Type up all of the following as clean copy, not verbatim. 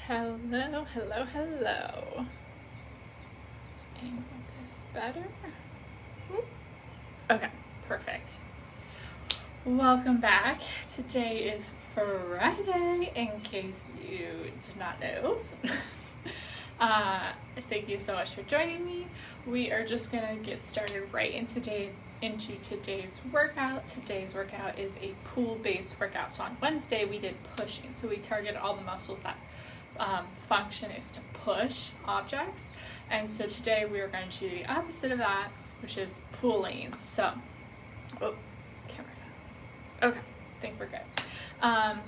Hello, hello, hello. Let's angle this better. Okay, perfect. Welcome back. Today is Friday, in case you did not know. Thank you so much for joining me. We are just gonna get started right into today's workout. Today's workout is a pool-based workout. So on Wednesday we did pushing. So we targeted all the muscles that function is to push objects. And so today we are going to do the opposite of that, which is pulling. So, camera fell. Okay, I think we're good.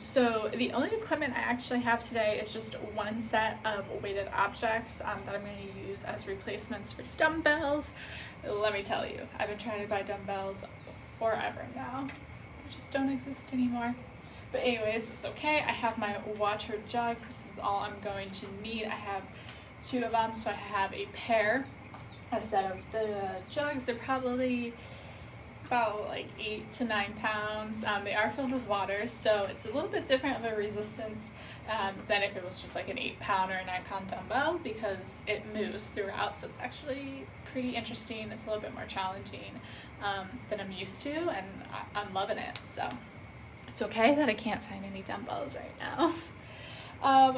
So the only equipment I actually have today is just one set of weighted objects that I'm going to use as replacements for dumbbells. Let me tell you, I've been trying to buy dumbbells forever now. They just don't exist anymore. But anyways, it's okay. I have my water jugs. This is all I'm going to need. I have two of them, so I have a pair. A set of the jugs. They're probably about like 8 to 9 pounds. They are filled with water, so it's a little bit different of a resistance than if it was just like an 8-pound or a 9-pound dumbbell, because it moves throughout. So it's actually pretty interesting. It's a little bit more challenging than I'm used to, and I'm loving it. So it's okay that I can't find any dumbbells right now.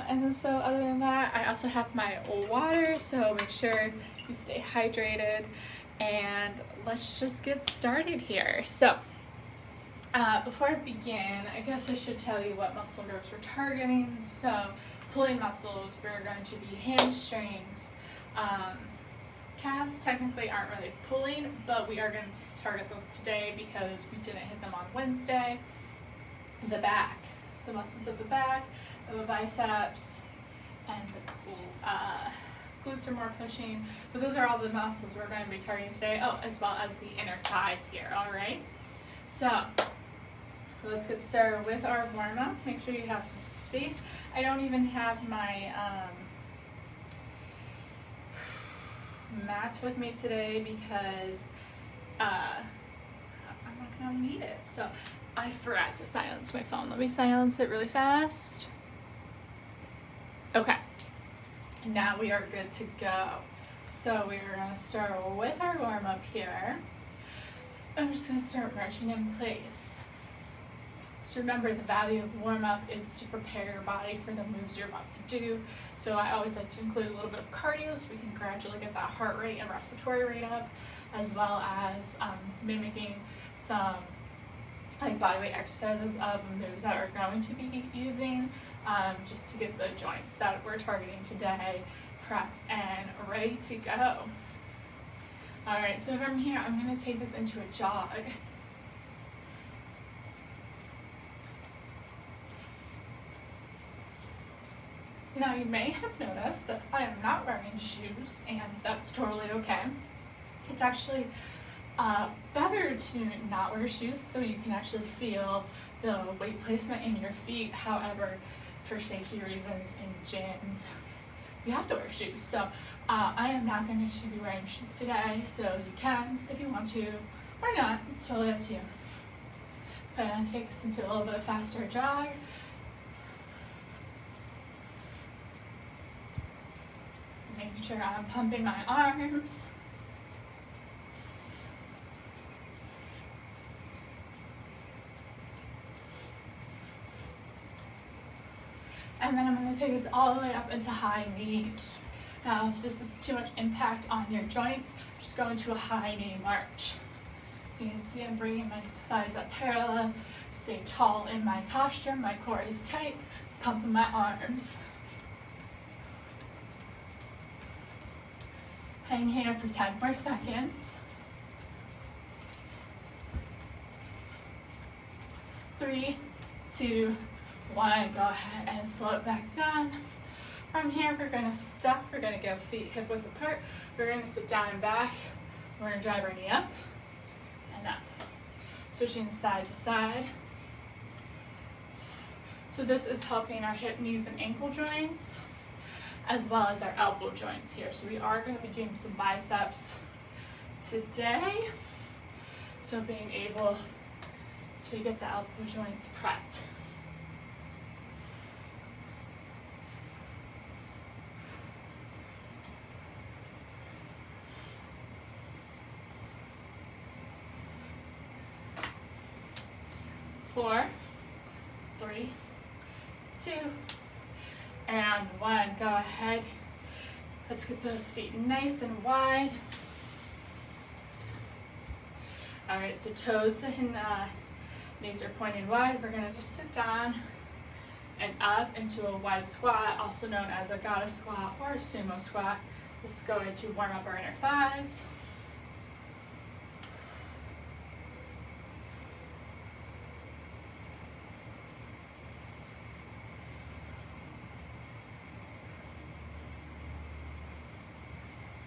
And then so other than that, I also have my water, so make sure you stay hydrated, and let's just get started here. So before I begin, I guess I should tell you what muscle groups we're targeting. So pulling muscles, we're going to be hamstrings. Calves technically aren't really pulling, but we are going to target those today because we didn't hit them on Wednesday. The back, so muscles of the back, the biceps, and the glutes are more pushing, but those are all the muscles we're going to be targeting today. Oh, as well as the inner thighs here. All right, so let's get started with our warm-up. Make sure you have some space. I don't even have my mats with me today because I'm not going to need it. So I forgot to silence my phone. Let me silence it really fast. Okay, now we are good to go. So we are going to start with our warm-up here. I'm just going to start marching in place. So remember, the value of warm-up is to prepare your body for the moves you're about to do. So I always like to include a little bit of cardio so we can gradually get that heart rate and respiratory rate up, as well as mimicking some like bodyweight exercises of moves that we're going to be using, just to get the joints that we're targeting today prepped and ready to go. Alright, so from here I'm going to take this into a jog. Now you may have noticed that I am not wearing shoes, and that's totally okay. It's actually better to not wear shoes so you can actually feel the weight placement in your feet. However, for safety reasons in gyms, you have to wear shoes. So I am not going to be wearing shoes today, so you can if you want to, or not. It's totally up to you. But I'm going to take us into a little bit faster jog. Making sure I'm pumping my arms. And then I'm going to take this all the way up into high knees. Now, if this is too much impact on your joints, just go into a high knee march. So you can see I'm bringing my thighs up parallel, stay tall in my posture, my core is tight, pumping my arms. Hang here for 10 more seconds. 3, 2, 1, go ahead and slow it back down. From here, we're going to step. We're going to go feet hip width apart. We're going to sit down and back. We're going to drive our knee up and up. Switching side to side. So this is helping our hip, knees, and ankle joints, as well as our elbow joints here. So we are going to be doing some biceps today. So being able to get the elbow joints prepped. 4, 3, 2, and 1. Go ahead. Let's get those feet nice and wide. All right, so toes and knees are pointed wide. We're gonna just sit down and up into a wide squat, also known as a goddess squat or a sumo squat. This is going to warm up our inner thighs.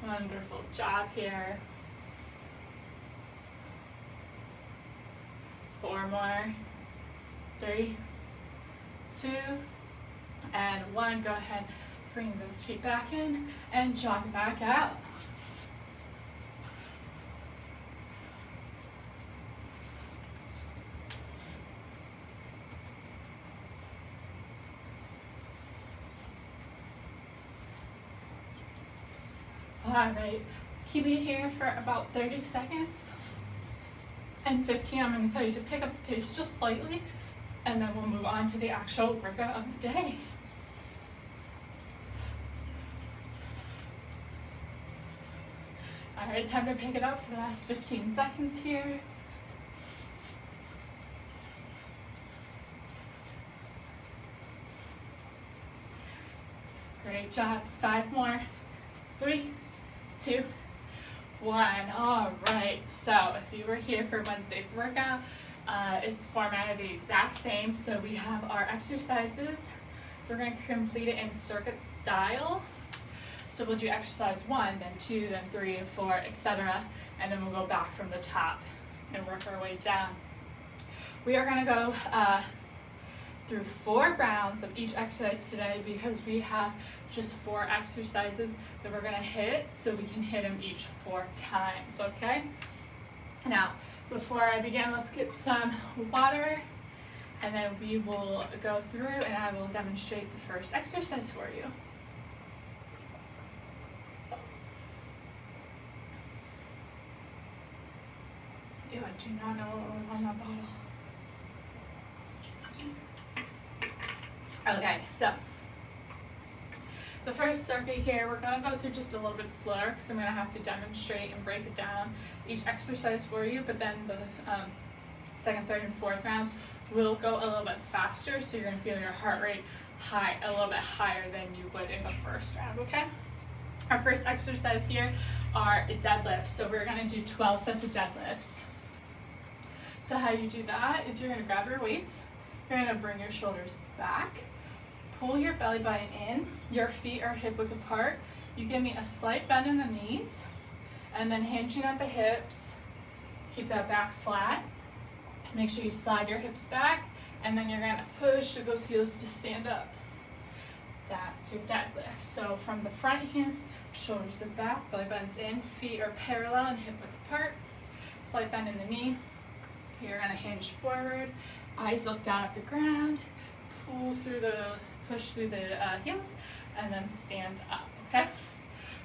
Wonderful job here. 4 more. 3, 2, and 1. Go ahead, bring those feet back in and jog back out. All right, keep it here for about 30 seconds. And 15, I'm going to tell you to pick up the pace just slightly, and then we'll move on to the actual workout of the day. All right, time to pick it up for the last 15 seconds here. Great job. 5 more. 3, 2, 1. All right, so if you were here for Wednesday's workout, it's formatted the exact same. So we have our exercises. We're going to complete it in circuit style. So we'll do exercise 1, then 2, then 3, and 4, etc. And then we'll go back from the top and work our way down. We are going to go through 4 rounds of each exercise today because we have just 4 exercises that we're going to hit, so we can hit them each 4 times, okay? Now, before I begin, let's get some water, and then we will go through and I will demonstrate the first exercise for you. Ew, I do not know what was on that bottle. Okay, so the first circuit here, we're going to go through just a little bit slower because I'm going to have to demonstrate and break it down each exercise for you, but then the second, third, and fourth rounds will go a little bit faster, so you're going to feel your heart rate high, a little bit higher than you would in the first round, okay? Our first exercise here are deadlifts, so we're going to do 12 sets of deadlifts. So how you do that is you're going to grab your weights, you're going to bring your shoulders back, pull your belly button in, your feet are hip width apart, you give me a slight bend in the knees, and then hinging at the hips, keep that back flat, make sure you slide your hips back, and then you're going to push those heels to stand up. That's your deadlift. So from the front here, shoulders are back, belly button's in, feet are parallel and hip width apart, slight bend in the knee, you're going to hinge forward, eyes look down at the ground, push through the heels, and then stand up, okay?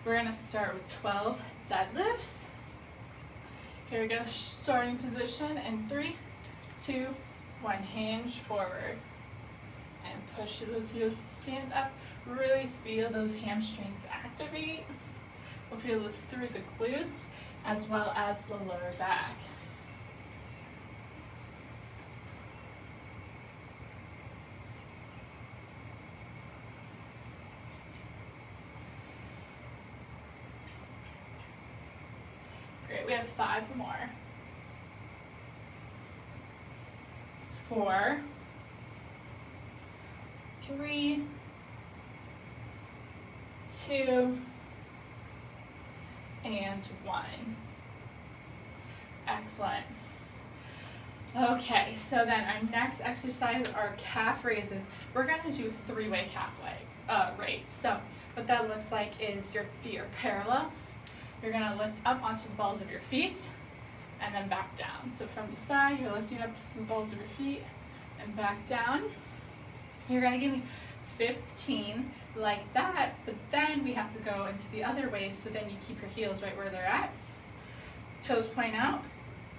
We're going to start with 12 deadlifts. Here we go, starting position in 3, 2, 1, hinge forward. And push those heels to stand up. Really feel those hamstrings activate. We'll feel this through the glutes as well as the lower back. Great, we have 5 more. 4, 3, 2, and 1. Excellent. Okay, so then our next exercise are calf raises. We're going to do 3-way calf raise. So what that looks like is your feet are parallel. You're going to lift up onto the balls of your feet and then back down. So from the side, you're lifting up to the balls of your feet and back down. You're going to give me 15 like that, but then we have to go into the other way, so then you keep your heels right where they're at. Toes point out.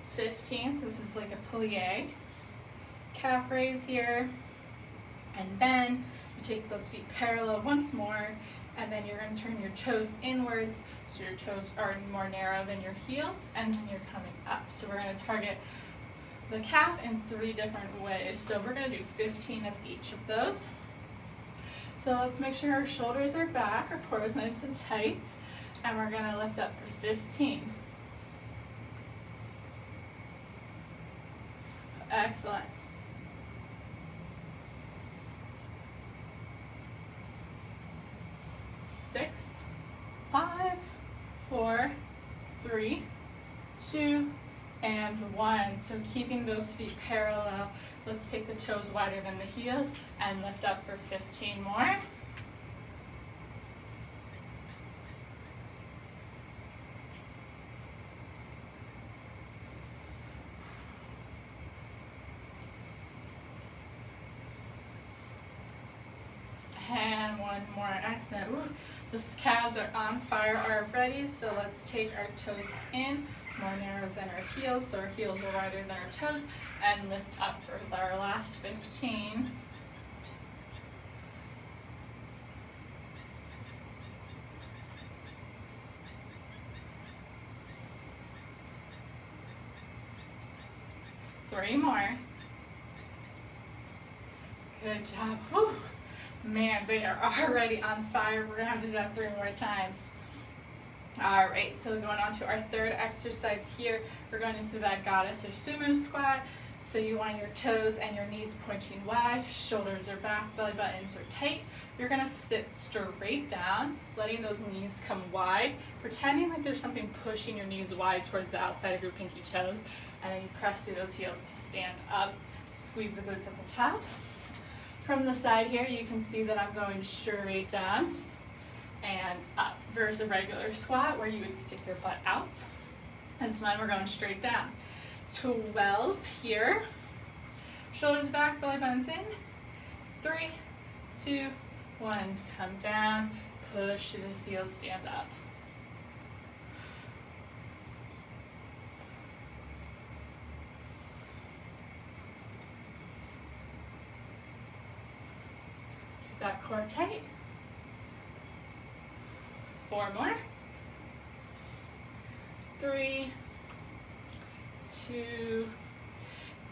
15, so this is like a plie. calf raise here, and then you take those feet parallel once more, and then you're going to turn your toes inwards, so your toes are more narrow than your heels, and then you're coming up. So we're going to target the calf in 3 different ways. So we're going to do 15 of each of those. So let's make sure our shoulders are back, our core is nice and tight, and we're going to lift up for 15. Excellent. Six, 5, 4, 3, 2, and 1. So keeping those feet parallel. Let's take the toes wider than the heels and lift up for 15 more. And 1 more. Excellent. Ooh, the calves are on fire already, so let's take our toes in, more narrow than our heels, so our heels are wider than our toes, and lift up for our last 15. Three more. Good job. Whew. Man, they are already on fire. We're gonna have to do that 3 more times. All right, so going on to our third exercise here, we're going into that goddess or sumo squat. So you want your toes and your knees pointing wide, shoulders are back, belly buttons are tight. You're gonna sit straight down, letting those knees come wide, pretending like there's something pushing your knees wide towards the outside of your pinky toes, and then you press through those heels to stand up. Squeeze the glutes at the top. From the side here, you can see that I'm going straight down and up versus a regular squat where you would stick your butt out. This one, we're going straight down. 12 here. Shoulders back, belly buttons in. 3, 2, 1. Come down, push to the heels, stand up. Keep that core tight. 4 more. 3, 2,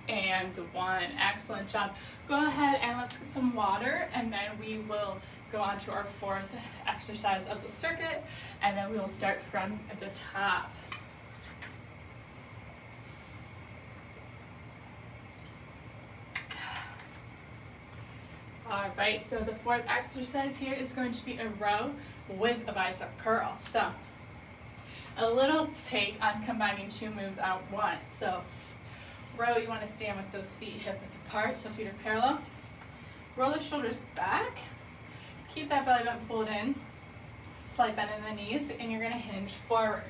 and 1. Excellent job. Go ahead and let's get some water, and then we will go on to our 4th exercise of the circuit, and then we will start from the top. All right, so the 4th exercise here is going to be a row with a bicep curl. So a little take on combining 2 moves at once. So row, you want to stand with those feet hip width apart, so feet are parallel. Roll the shoulders back. Keep that belly button pulled in. Slight bend in the knees, and you're going to hinge forward.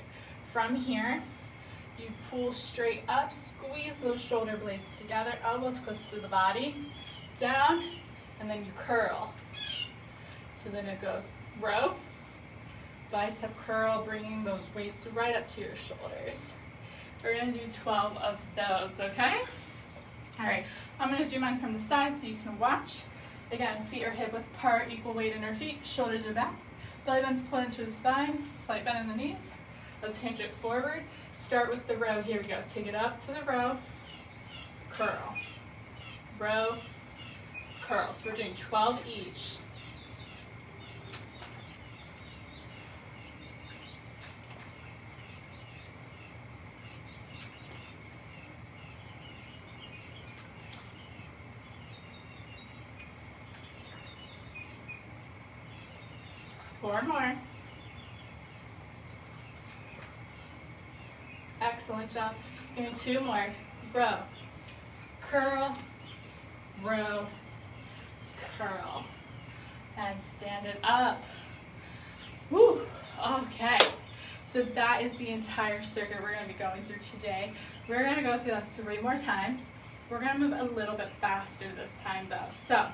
From here, you pull straight up, squeeze those shoulder blades together, elbows close to the body, down, and then you curl. So then it goes row, bicep curl, bringing those weights right up to your shoulders. We're going to do 12 of those, okay? All right, I'm going to do mine from the side so you can watch. Again, feet are hip width apart, equal weight in our feet, shoulders are back, belly button's pulled into the spine, slight bend in the knees. Let's hinge it forward. Start with the row. Here we go. Take it up to the row, curl, row, curl. So we're doing 12 each. Four more. Excellent job. Give me 2 more. Row, curl, row, curl, and stand it up. Woo! Okay. So that is the entire circuit we're going to be going through today. We're going to go through that 3 more times. We're going to move a little bit faster this time though. So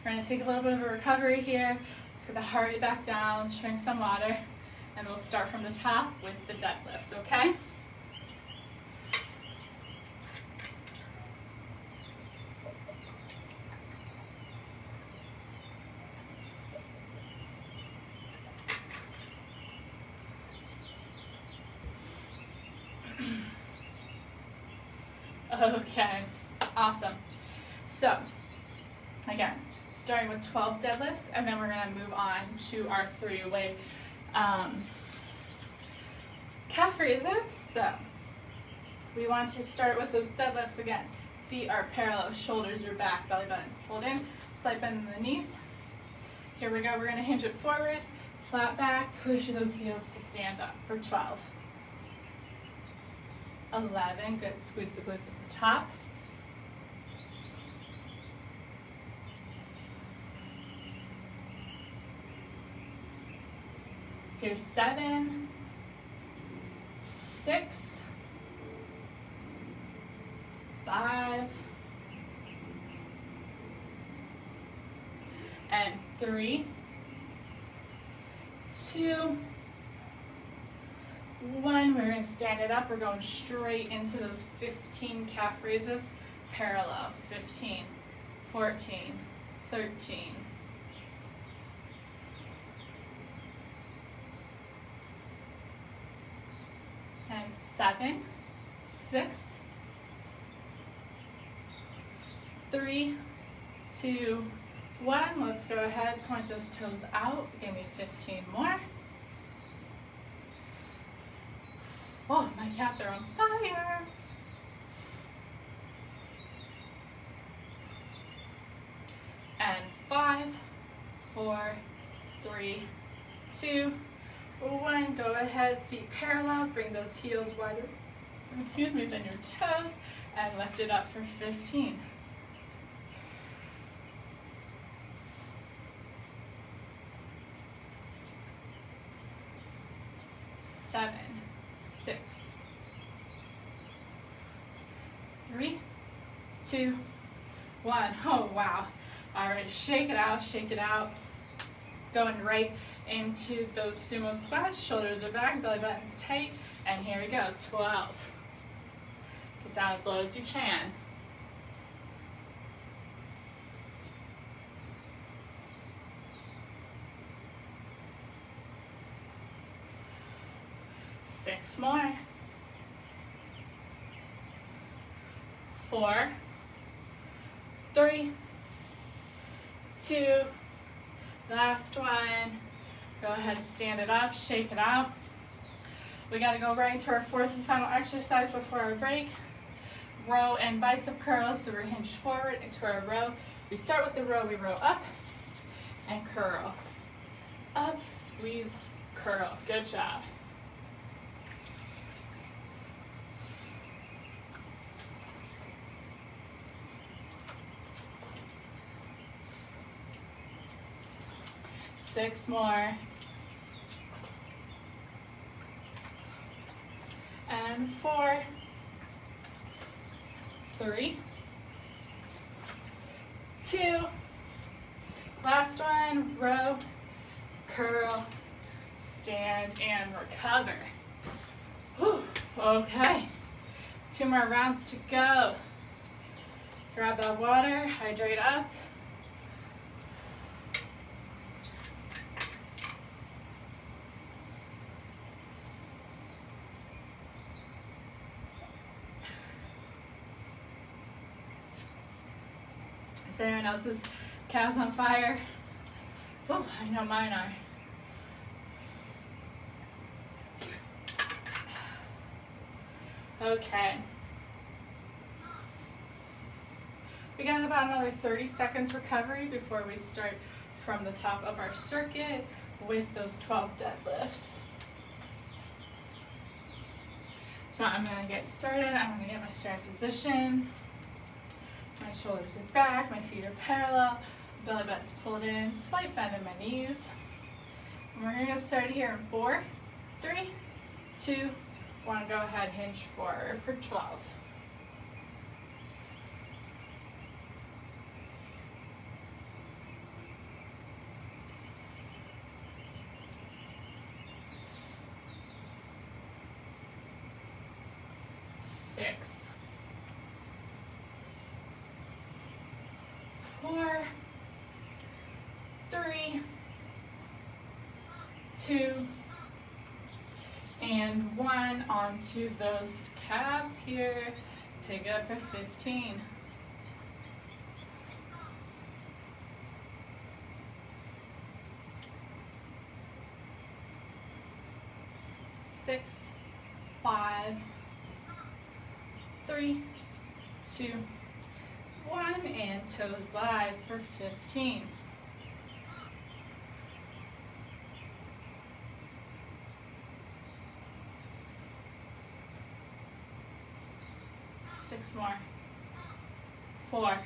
we're going to take a little bit of a recovery here. Let's get the heart rate back down, let's drink some water, and we'll start from the top with the deadlifts, okay? Okay, awesome. So, again, starting with 12 deadlifts, and then we're gonna move on to our 3-way calf raises. So, we want to start with those deadlifts again. Feet are parallel, shoulders are back, belly button's pulled in, slight bend in the knees. Here we go, we're gonna hinge it forward, flat back, push those heels to stand up for 12. 11, good, squeeze the glutes at the top. 7, 6, 5, and 3, 2, 1. We're going to stand it up. We're going straight into those 15 calf raises, parallel. 15, 14, 13, and 7, 6, 3, 2, 1. Let's go ahead, point those toes out. Give me 15 more. Oh, my calves are on fire. And 5, 4, 3, 2, 1. Go ahead, feet parallel. Bring those heels wider, than your toes, and lift it up for 15. 7, 6, 3, 2, 1. Oh, wow. All right, shake it out, shake it out. Going right into those sumo squats. Shoulders are back, belly button's tight. And here we go, 12. Get down as low as you can. 6 more. 4, 3, 2, last one. Go ahead, stand it up, shake it out. We gotta go right into our 4th and final exercise before our break. Row and bicep curls, so we're hinged forward into our row. We start with the row, we row up and curl. Up, squeeze, curl. Good job. Six more. And 4, 3, 2, last one, row, curl, stand, and recover. Whew. Okay, 2 more rounds to go. Grab that water, hydrate up. Is anyone else's calves on fire? Oh, I know mine are. Okay. We got about another 30 seconds recovery before we start from the top of our circuit with those 12 deadlifts. So I'm gonna get started. I'm gonna get my starting position. My shoulders are back, my feet are parallel, belly button's pulled in, slight bend in my knees. And we're gonna get started here in 4, 3, 2, 1. Go ahead, hinge forward for 12. Six. 4, 3, 2, and 1. Onto those calves here. Take it up for 15. 6, 5, 3, 2, 1, and toes wide for 15. 6 more. 4,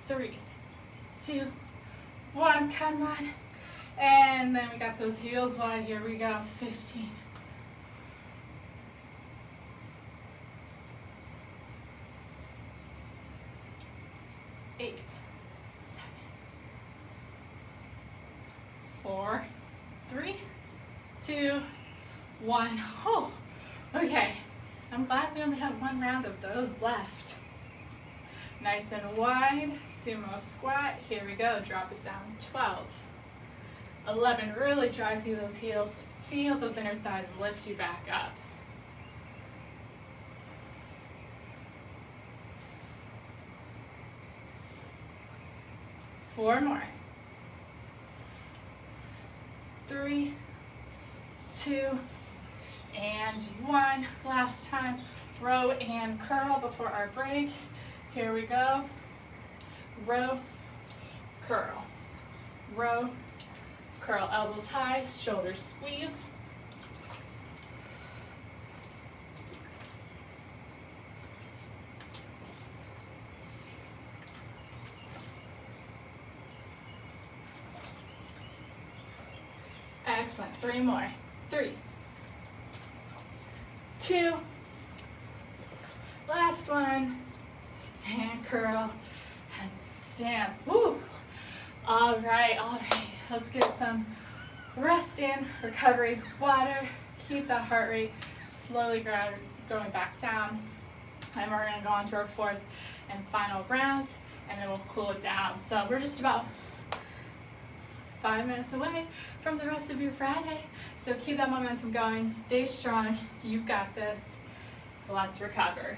3, 2, 1. Come on. And then we got those heels wide. Here we go. 15. 8, 7, 4, 3, 2, 1. Oh, okay. I'm glad we only have one round of those left. Nice and wide, sumo squat. Here we go, drop it down. 12, 11, really drive through those heels. Feel those inner thighs lift you back up. 4 more. 3, 2, and 1. Last time, row and curl before our break. Here we go. Row, curl. Row, curl. Elbows high, shoulders squeeze. Excellent. 3 more. 3, 2, last one, and curl and stand. Woo! All right. Let's get some rest in, recovery, water. Keep that heart rate slowly going back down. And we're going to go on to our 4th and final round, and then we'll cool it down. So we're just about 5 minutes away from the rest of your Friday. So keep that momentum going. Stay strong. You've got this. Let's recover.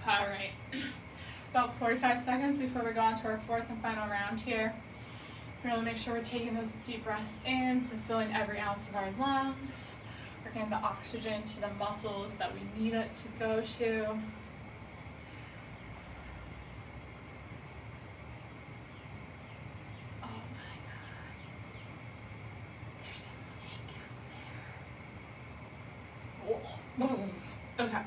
All right, about 45 seconds before we go on to our 4th and final round here. Really make sure we're taking those deep breaths in. We're filling every ounce of our lungs. We're getting the oxygen to the muscles that we need it to go to. Oh my God. There's a snake out there. Oh. Okay.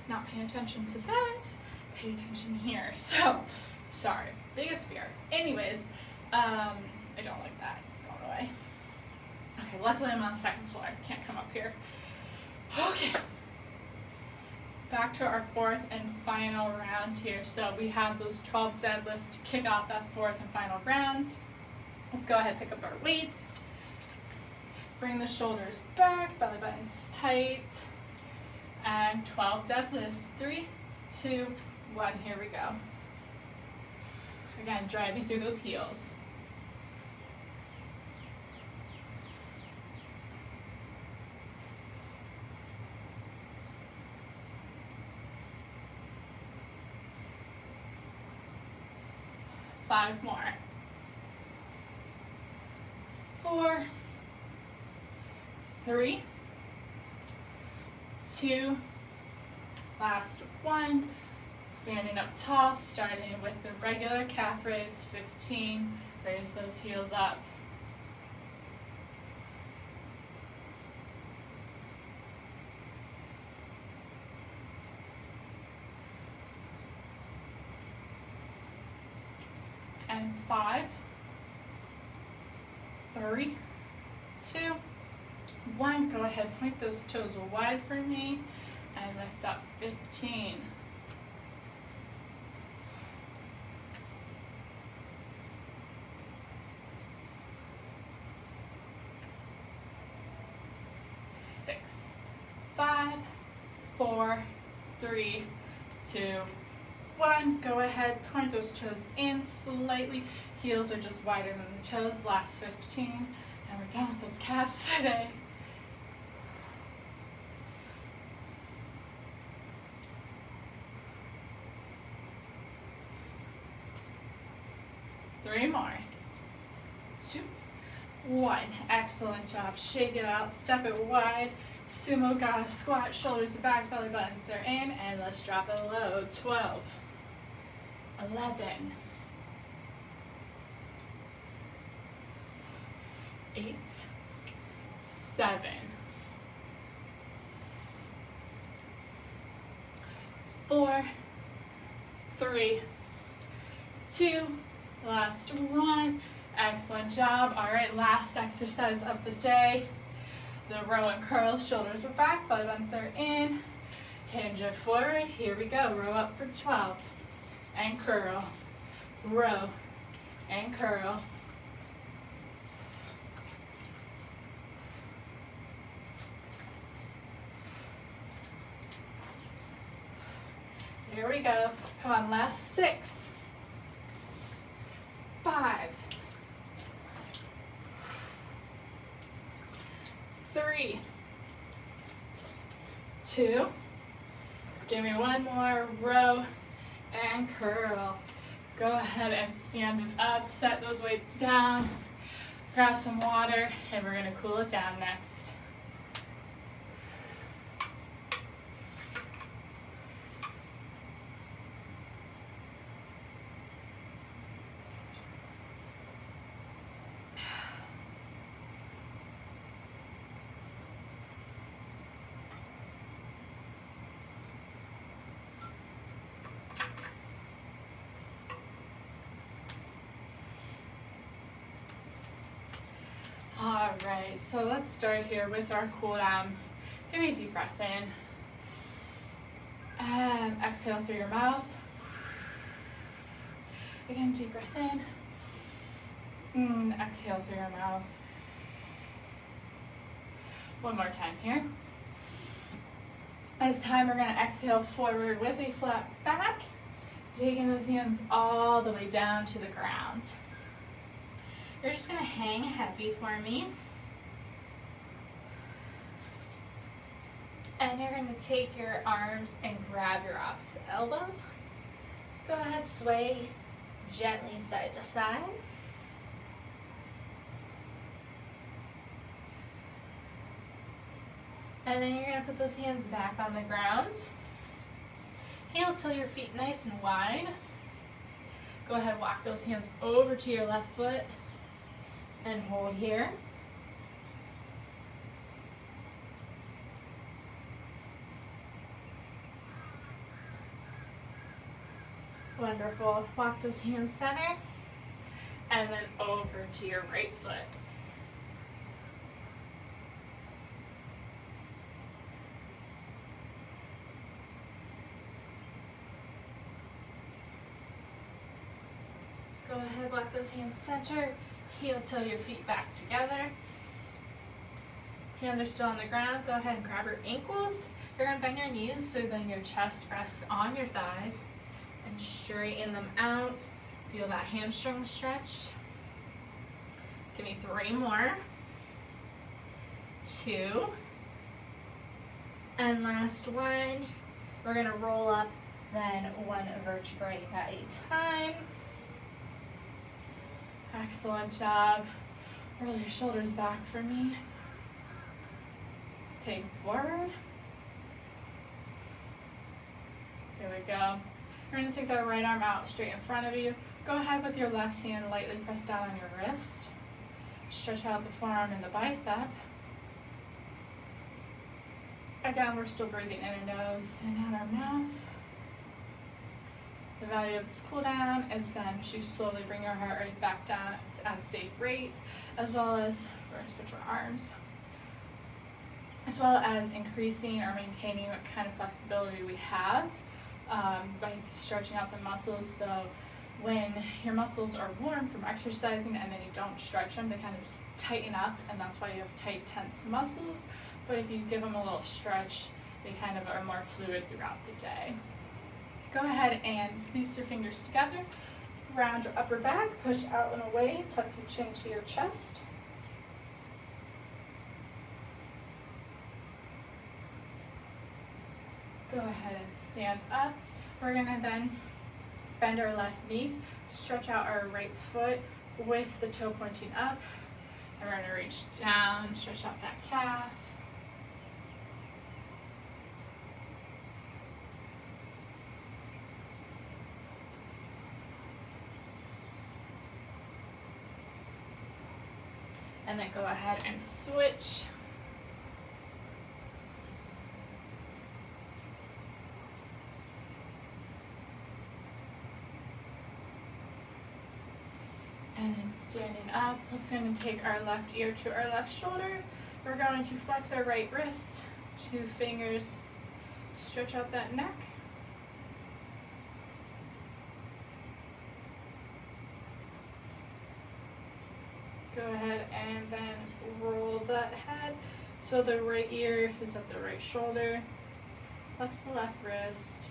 Not paying attention to that, pay attention here. So, sorry, biggest fear. Anyways, I don't like that, it's going away. Okay, luckily I'm on the 2nd floor, I can't come up here. Okay, back to our 4th and final round here. So we have those 12 deadlifts to kick off that 4th and final round. Let's go ahead and pick up our weights. Bring the shoulders back, belly button's tight. And 12 deadlifts. 3, 2, 1. Here we go. Again, driving through those heels. Five more. 4, 3, 2, last one. Standing up tall, starting with the regular calf raise. 15, raise those heels up. And 5, 3, 2, 1. Go ahead, point those toes wide for me and lift up. 15. 14. 4, 3, 2, 1. Go ahead, point those toes in slightly. Heels are just wider than the toes. Last 15. And we're done with those calves today. Three more. 2, 1. Excellent job. Shake it out. Step it wide. Sumo gotta squat. Shoulders are back. Belly buttons are in. And let's drop it low. 12. 11. 8. 7. 4. 3. 2. Last one. Excellent job. All right, last exercise of the day. The row and curl. Shoulders are back, belly buttons are in. Hinge it forward. Here we go. Row up for 12. And curl. Row and curl. Here we go. Come on, last 6. 5. 3. 2. Give me one more. Row and curl. Go ahead and stand it up. Set those weights down. Grab some water, and we're going to cool it down next. All right, so let's start here with our cool down. Give me a deep breath in. And exhale through your mouth. Again, deep breath in. And exhale through your mouth. One more time here. This time we're gonna exhale forward with a flat back. Taking those hands all the way down to the ground. You're just gonna hang heavy for me. And you're gonna take your arms and grab your opposite elbow. Go ahead, sway gently side to side. And then you're gonna put those hands back on the ground. Heel till your feet nice and wide. Go ahead, walk those hands over to your left foot. And hold here. Wonderful. Walk those hands center. And then over to your right foot. Go ahead, walk those hands center. Heel till your feet back together. Hands are still on the ground. Go ahead and grab your ankles. You're going to bend your knees so then your chest rests on your thighs and straighten them out. Feel that hamstring stretch. Give me 3 more. 2. And last one. We're going to roll up then one vertebrae at a time. Excellent job. Roll your shoulders back for me. Take forward. There we go. You're going to take that right arm out straight in front of you. Go ahead with your left hand, lightly press down on your wrist. Stretch out the forearm and the bicep. Again, we're still breathing in our nose and out our mouth. The value of this cool down is then to slowly bring your heart rate back down at a safe rate, as well as, we're going to switch our arms, as well as increasing or maintaining what kind of flexibility we have by stretching out the muscles. So when your muscles are warm from exercising and then you don't stretch them, they kind of just tighten up, and that's why you have tight, tense muscles. But if you give them a little stretch, they kind of are more fluid throughout the day. Go ahead and release your fingers together, round your upper back, push out and away, tuck your chin to your chest. Go ahead and stand up. We're gonna then bend our left knee, stretch out our right foot with the toe pointing up, and we're gonna reach down, stretch out that calf. And then go ahead and switch. And then standing up, let's going to take our left ear to our left shoulder. We're going to flex our right wrist, 2 fingers, stretch out that neck. Go ahead and then roll that head. So the right ear is at the right shoulder. Flex the left wrist.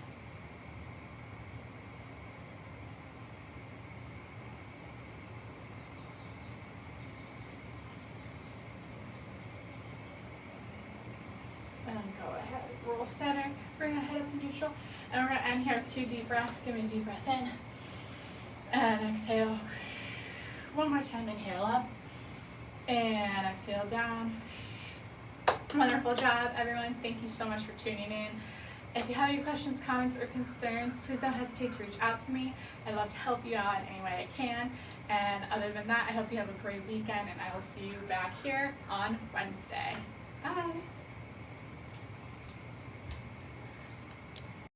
And go ahead, roll center, bring the head up to neutral. And we're gonna end here with 2 deep breaths. Give me a deep breath in. And exhale. One more time, inhale up. And exhale down. Wonderful job, everyone. Thank you so much for tuning in. If you have any questions, comments, or concerns, please don't hesitate to reach out to me. I'd love to help you out in any way I can. And other than that, I hope you have a great weekend, and I will see you back here on Wednesday. Bye.